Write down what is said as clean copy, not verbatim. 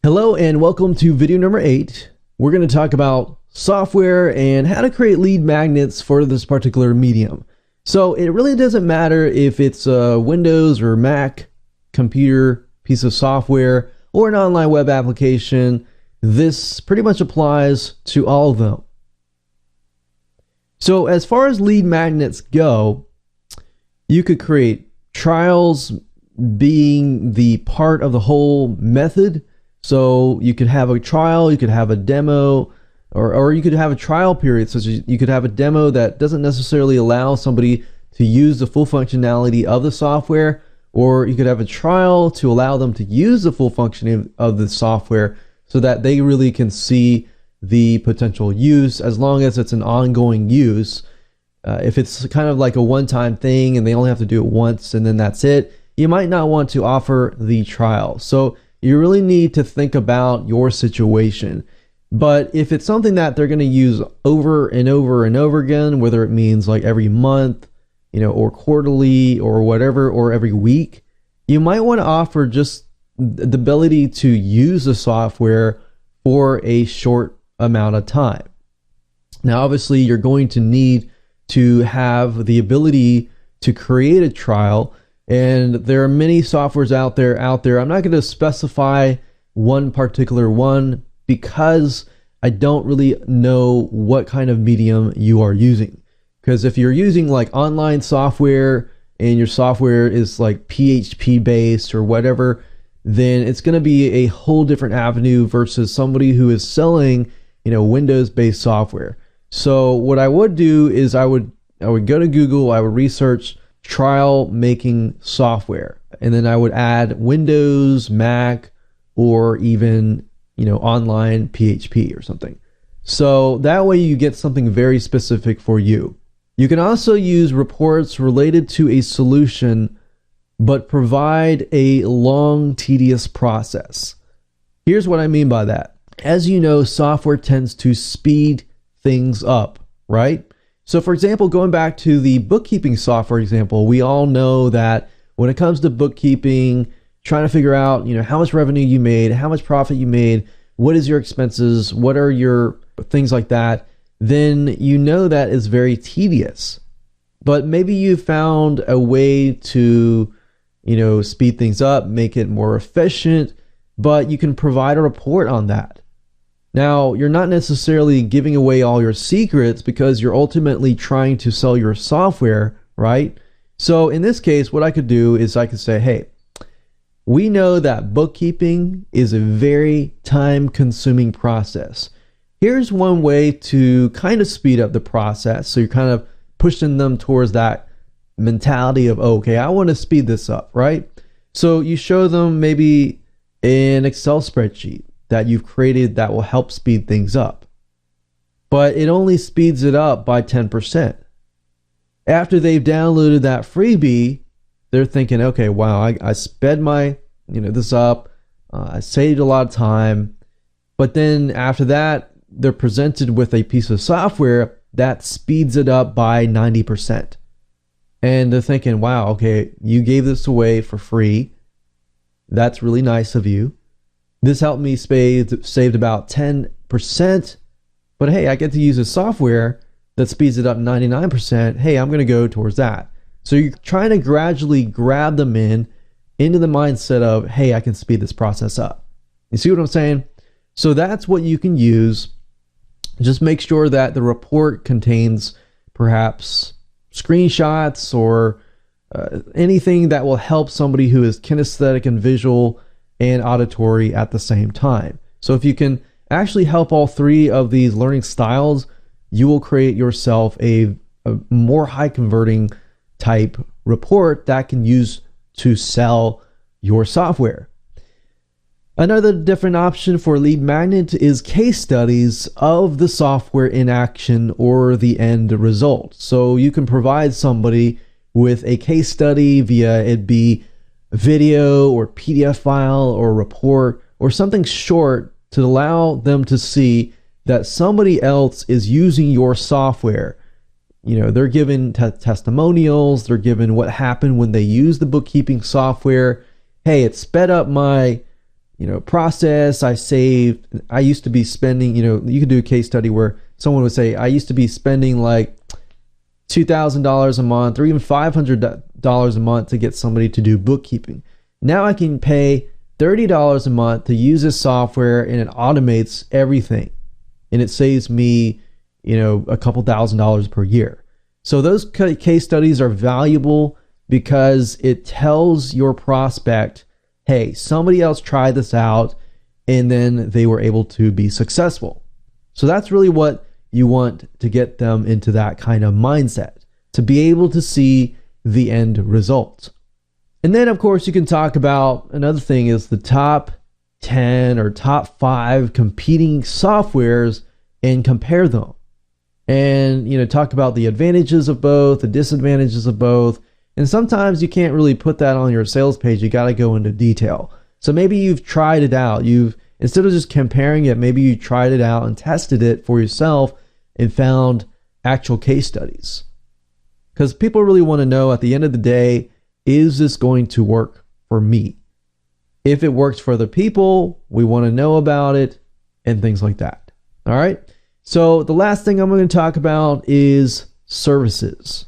Hello and welcome to video number 8. We're going to talk about software and how to create lead magnets for this particular medium. So it really doesn't matter if it's a Windows or Mac computer piece of software or an online web application. This pretty much applies to all of them. So as far as lead magnets go, you could create trials being the part of the whole method. So you could have a trial, you could have a demo, or you could have a trial period, such as you could have a demo that doesn't necessarily allow somebody to use the full functionality of the software, or you could have a trial to allow them to use the full functioning of the software so that they really can see the potential use, as long as it's an ongoing use. If it's kind of like a one-time thing and they only have to do it once and then that's it, you might not want to offer the trial. So you really need to think about your situation. But if it's something that they're going to use over and over and over again, whether it means like every month, or quarterly or whatever, or every week, you might want to offer just the ability to use the software for a short amount of time. Now, obviously, you're going to need to have the ability to create a trial. And there are many softwares out there. I'm not going to specify one particular one because I don't really know what kind of medium you are using. Because if you're using like online software and your software is like PHP based or whatever, then it's going to be a whole different avenue versus somebody who is selling, Windows based software. So what I would do is I would go to Google, I would research trial making software, and then I would add Windows, Mac, or even online PHP or something. So that way you get something very specific for you. You can also use reports related to a solution but provide a long, tedious process. Here's what I mean by that. As you know, software tends to speed things up, right? So for example, going back to the bookkeeping software example, we all know that when it comes to bookkeeping, trying to figure out, how much revenue you made, how much profit you made, what is your expenses, what are your things like that, then that is very tedious. But maybe you found a way to, speed things up, make it more efficient, but you can provide a report on that. Now, you're not necessarily giving away all your secrets because you're ultimately trying to sell your software, right? So in this case, what I could do is I could say, hey, we know that bookkeeping is a very time-consuming process. Here's one way to kind of speed up the process. So you're kind of pushing them towards that mentality of, okay, I want to speed this up, right? So you show them maybe an Excel spreadsheet that you've created that will help speed things up. But it only speeds it up by 10%. After they've downloaded that freebie, they're thinking, okay, wow, I sped my, this up. I saved a lot of time. But then after that, they're presented with a piece of software that speeds it up by 90%. And they're thinking, wow, okay, you gave this away for free. That's really nice of you. This helped me saved about 10%, but hey, I get to use a software that speeds it up 99%. Hey, I'm going to go towards that. So you're trying to gradually grab them into the mindset of, hey, I can speed this process up. You see what I'm saying? So that's what you can use. Just make sure that the report contains perhaps screenshots or anything that will help somebody who is kinesthetic and visual and auditory at the same time. So if you can actually help all three of these learning styles, you will create yourself a more high converting type report that can use to sell your software. Another different option for lead magnet is case studies of the software in action or the end result. So you can provide somebody with a case study via it be video or PDF file or report or something short to allow them to see that somebody else is using your software. They're given testimonials, they're given what happened when they use the bookkeeping software. Hey, it sped up my process. I used to be spending, you could do a case study where someone would say, I used to be spending like $2,000 a month or even $500 a month to get somebody to do bookkeeping. Now I can pay $30 a month to use this software, and it automates everything. And it saves me, a couple $1,000s per year. So those case studies are valuable because it tells your prospect, hey, somebody else tried this out and then they were able to be successful. So that's really what you want to get them into, that kind of mindset, to be able to see the end result. And then, of course, you can talk about another thing is the top 10 or top 5 competing softwares and compare them. And, talk about the advantages of both, the disadvantages of both. And sometimes you can't really put that on your sales page. You got to go into detail. So maybe you've tried it out. Instead of just comparing it, maybe you tried it out and tested it for yourself and found actual case studies. Because people really want to know at the end of the day, is this going to work for me? If it works for other people, we want to know about it and things like that. All right. So the last thing I'm going to talk about is services.